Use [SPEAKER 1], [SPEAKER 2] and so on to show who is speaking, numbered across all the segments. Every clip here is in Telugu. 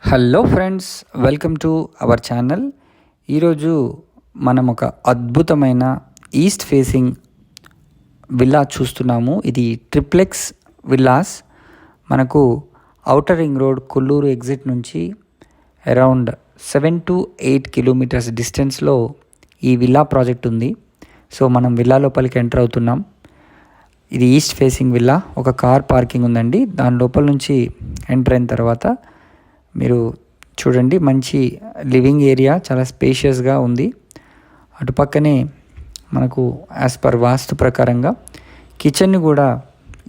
[SPEAKER 1] Hello friends, welcome to our channel. ఈరోజు మనం ఒక అద్భుతమైన ఈస్ట్ ఫేసింగ్ విల్లా చూస్తున్నాము. ఇది ట్రిప్లెక్స్ విల్లాస్. మనకు outer ring road Kollur exit నుంచి అరౌండ్ 7 to 8 కిలోమీటర్స్ డిస్టెన్స్లో ఈ విల్లా ప్రాజెక్ట్ ఉంది. సో మనం విల్లా లోపలికి ఎంటర్ అవుతున్నాం. ఇది ఈస్ట్ ఫేసింగ్ విల్లా. ఒక కార్ పార్కింగ్ ఉందండి. దాని లోపల నుంచి ఎంటర్ అయిన తర్వాత మీరు చూడండి, మంచి లివింగ్ ఏరియా, చాలా స్పేషియస్గా ఉంది. అటుపక్కనే మనకు యాజ్ పర్ వాస్తు ప్రకారంగా కిచెన్ని కూడా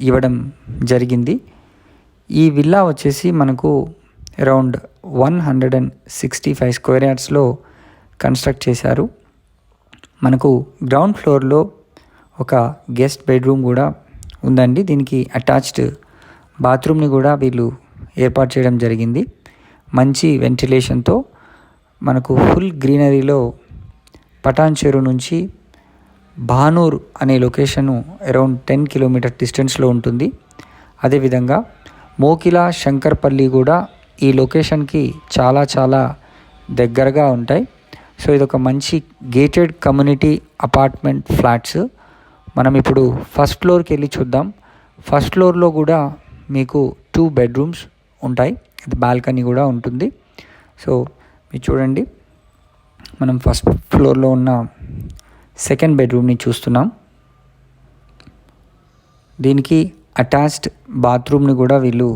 [SPEAKER 1] ఇవ్వడం జరిగింది. ఈ విల్లా వచ్చేసి మనకు అరౌండ్ 165 స్క్వేర్ యార్డ్స్లో కన్స్ట్రక్ట్ చేశారు. మనకు గ్రౌండ్ ఫ్లోర్లో ఒక గెస్ట్ బెడ్రూమ్ కూడా ఉందండి. దీనికి అటాచ్డ్ బాత్రూమ్ని కూడా వీళ్ళు ఏర్పాటు చేయడం జరిగింది. మంచి వెంటిలేషన్తో మనకు ఫుల్ గ్రీనరీలో పటాన్ చెరువు నుంచి భానూర్ అనే లొకేషను అరౌండ్ 10 కిలోమీటర్ డిస్టెన్స్లో ఉంటుంది. అదేవిధంగా మోకిలా, శంకర్పల్లి కూడా ఈ లొకేషన్కి చాలా దగ్గరగా ఉంటాయి. సో ఇదొక మంచి గేటెడ్ కమ్యూనిటీ అపార్ట్మెంట్ ఫ్లాట్స్. మనం ఇప్పుడు ఫస్ట్ ఫ్లోర్కి వెళ్ళి చూద్దాం. ఫస్ట్ ఫ్లోర్లో కూడా మీకు 2 బెడ్రూమ్స్ ఉంటాయి. ఇది బాల్కనీ కూడా ఉంటుంది. సో మీరు చూడండి, మనం ఫస్ట్ ఫ్లోర్లో ఉన్న సెకండ్ బెడ్రూమ్ని చూస్తున్నాం. దీనికి అటాచ్డ్ బాత్రూమ్ని కూడా వీళ్ళు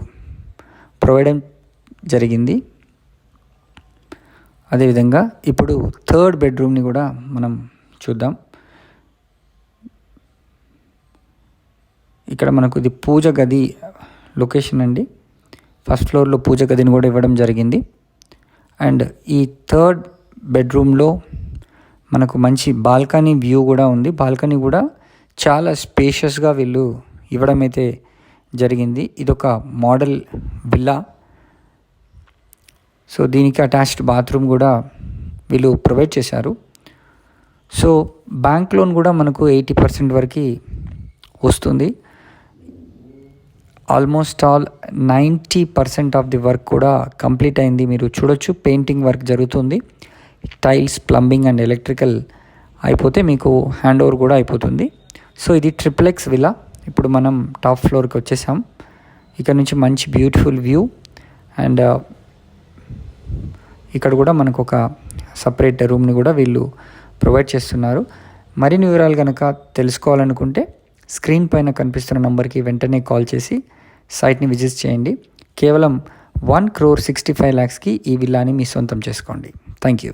[SPEAKER 1] ప్రొవైడ్ జరిగింది. అదేవిధంగా ఇప్పుడు థర్డ్ బెడ్రూమ్ని కూడా మనం చూద్దాం. ఇక్కడ మనకు ఇది పూజ గది లొకేషన్ అండి. ఫస్ట్ ఫ్లోర్లో పూజ గదిని కూడా ఇవ్వడం జరిగింది. అండ్ ఈ థర్డ్ బెడ్రూమ్లో మనకు మంచి బాల్కనీ వ్యూ కూడా ఉంది. బాల్కనీ కూడా చాలా స్పేషియస్గా వీళ్ళు ఇవ్వడం అయితే జరిగింది. ఇదొక మోడల్ విల్లా. సో దీనికి అటాచ్డ్ బాత్రూమ్ కూడా వీళ్ళు ప్రొవైడ్ చేశారు. సో బ్యాంక్ లోన్ కూడా మనకు 80% వరకు వస్తుంది. Almost all 90% of the work కూడా కంప్లీట్ అయింది. మీరు చూడొచ్చు, పెయింటింగ్ వర్క్ జరుగుతుంది. టైల్స్, ప్లంబింగ్ అండ్ ఎలక్ట్రికల్ అయిపోతే మీకు హ్యాండ్ ఓవర్ కూడా అయిపోతుంది. సో ఇది ట్రిప్లెక్స్ విల్లా. ఇప్పుడు మనం టాప్ ఫ్లోర్కి వచ్చేసాం. ఇక్కడ నుంచి మంచి బ్యూటిఫుల్ వ్యూ. అండ్ ఇక్కడ కూడా మనకు ఒక సపరేట్ రూమ్ని కూడా వీళ్ళు ప్రొవైడ్ చేస్తున్నారు. మరిన్ని వివరాలు కనుక తెలుసుకోవాలనుకుంటే స్క్రీన్ పైన కనిపిస్తున్న నంబర్కి వెంటనే కాల్ చేసి సైట్ని విజిట్ చేయండి. కేవలం 1,65,00,000కి ఈ విల్లాని మీ సొంతం చేసుకోండి. Thank you.